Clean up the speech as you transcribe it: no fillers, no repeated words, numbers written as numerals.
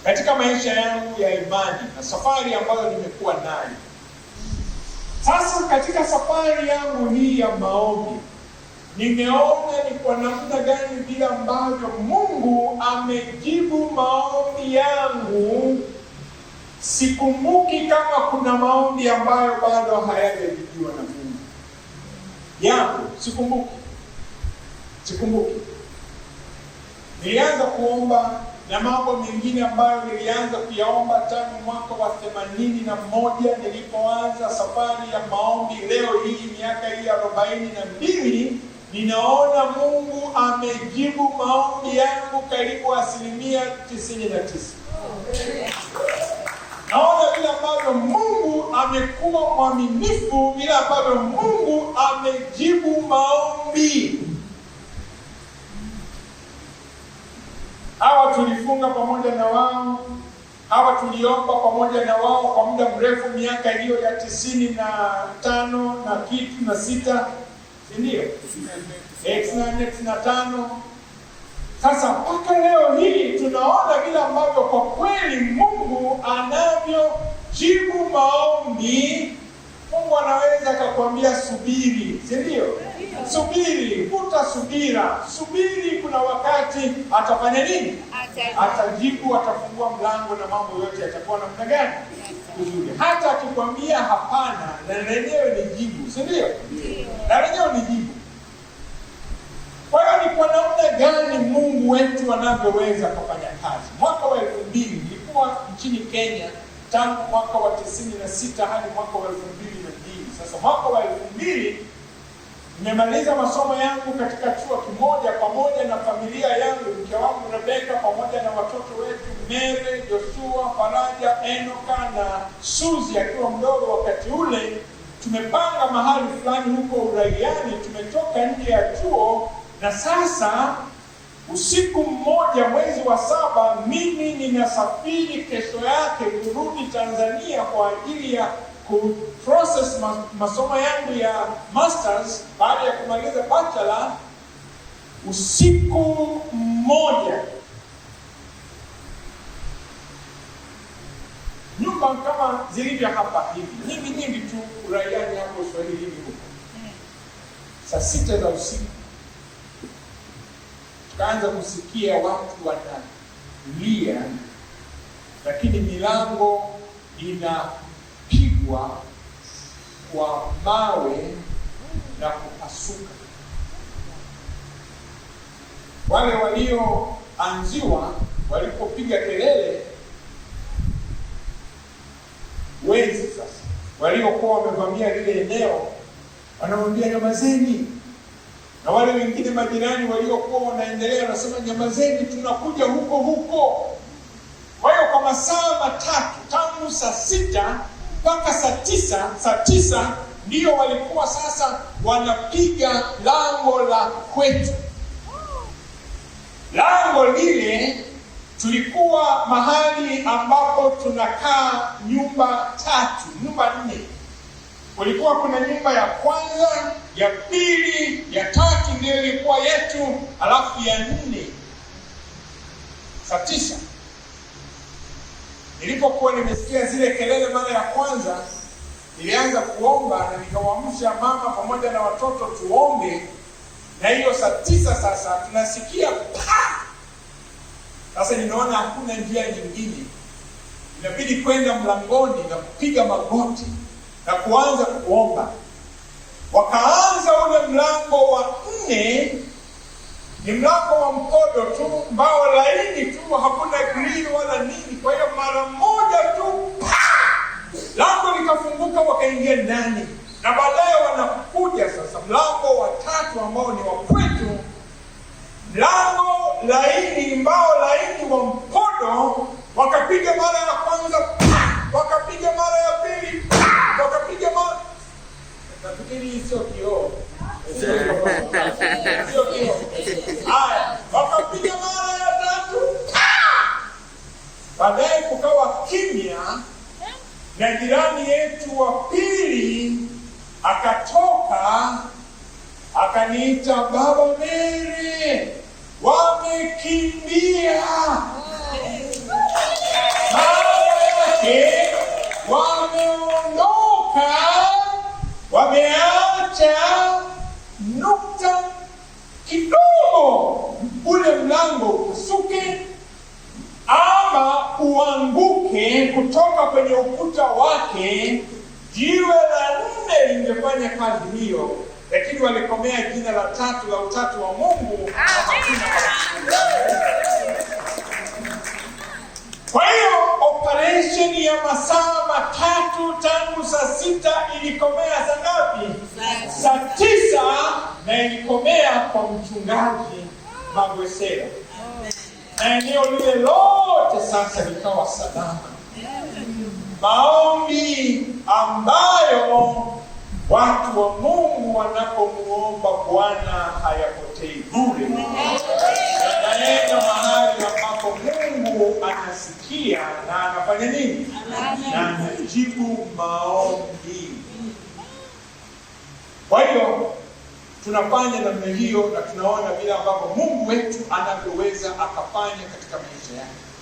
katika maisha yangu ya imani na safari ambayo nimekuwa nayo. Sasa katika safari yangu hii ya maombi, nimeona ni kwa namna gani vile ambavyo Mungu amejibu maombi yangu. Sikumbuki kama kuna maombi ambayo bado hayajajibiwa na Mungu yangu. Sikumbuki. Nilianza kuomba na mambo mengine ambayo nilianza kuyaomba tangu mwaka wa 81 nilipoanza safari ya maombi. Leo hii miaka hii 42, ninaona Mungu amejibu maombi yangu karibu 99%. Naona vile ambavyo Mungu amekuwa mwaminifu, vile ambavyo Mungu amejibu maombi. Hawa tulifunga pamoja na wao, hawa tuliomba pamoja na wao kwa muda mrefu, miaka hiyo ya 95 na kitu na 6, si ndio? 95. Sasa mpaka leo hii tunaona vile ambavyo kwa kweli Mungu anavyojibu maombi. Mungu anaweza akakwambia subiri, si ndio? Subiri, vuta subira. Subiri, kuna wakati atafanya nini? Atajibu, atafungua mlango na mambo yote yatakuwa namna gani? Vizuri. Hata akikwambia hapana, na lenyewe ni jibu, si ndio? Na lenyewe ni jibu. Kwa hiyo ni kwa namna gani Mungu wetu anavyoweza kufanya kazi. Mwaka wa 2000 nilikuwa nchini Kenya tangu mwaka wa 96 hadi mwaka wa 2002. Sasa mwaka wa 2000 nimemaliza masomo yangu katika chuo kimoja pamoja na familia yangu, mke wangu Rebeka pamoja na watoto wetu Mere, Joshua, Faraja, Enoka na Suzi akiwa mdogo wakati ule. Tumepanga mahali fulani huko uraiani, tumetoka nje ya chuo, na sasa usiku mmoja mwezi wa 7 mimi ninasafiri kesho yake kurudi Tanzania kwa ajili ya kuprocess masomo yangu ya masters baada ya kumaliza bachelor. Usiku mmoja, nyumba kama zilivyo hapa hivi, nyingi tu uraiani hapo Swahili hivi huko. Saa 6 za usiku tukaanza kusikia watu wanalia, lakini milango inapigwa kwa mawe na kupasuka. Wale walioanziwa walipopiga kelele, wezi sasa waliokuwa wamevamia lile eneo wanamwambia nyamazeni, na wale wengine majirani waliokuwa wanaendelea wanasema nyamazeni, tunakuja huko. Kwa hiyo kwa masaa matatu tangu saa 6 mpaka saa 9 ndio walikuwa sasa wanapiga lango la kwetu. Lango lile tulikuwa mahali ambapo tunakaa nyumba 4. Kulikuwa kuna nyumba ya kwanza, ya pili, ya 3 ndio ilikuwa yetu, alafu ya 4. Saa 9 nilipokuwa nimesikia zile kelele mara ya kwanza, nilianza kuomba na nikawaamsha mama pamoja na watoto tuombe. Na hiyo saa 9 sasa tunasikia pa! Sasa ninaona hakuna njia nyingine, inabidi kwenda mlangoni na kupiga magoti na kuanza kuomba. Wakaanza ule mlango wa 4, ni mlango wa mkodo tu, mbao laini tu, hakuna grill wala nini. Kwa hiyo mara moja tu lango likafunguka, wakaingia ndani. Na baadaye wanakuja sasa mlango wa 3 ambao ni wa kwetu, mlango laini, mbao laini wa mkodo. Wakapiga mara ya kwanza, wakapiga mara ya pili, wakapiga mara, nafikiri sio kioo, sio kioo. Haya, wakapiga mara ya 3. Baadaye kukawa kimya, na jirani yetu wa pili akatoka akaniita, Baba Mere, wamekimbia. uanguke kutoka kwenye ukuta wake, jiwe la 4 lingefanya kazi hiyo, lakini walikomea jina la 3 la utatu wa Mungu. Kwa hiyo operation ya masaa 3 tangu saa 6 ilikomea saa ngapi? Saa 9, na ilikomea kwa mchungaji Magwesera, na eneo lile lote sasa likawa salama. Maombi ambayo watu wa Mungu wanapomuomba Bwana hayapotei bure, yanaenda mahali ambapo Mungu anasikia na anafanya nini? Na anajibu maombi. Kwa hiyo tunafanya namna hiyo, na tunaona vile ambavyo Mungu wetu anavyoweza akafanya katika maisha yake.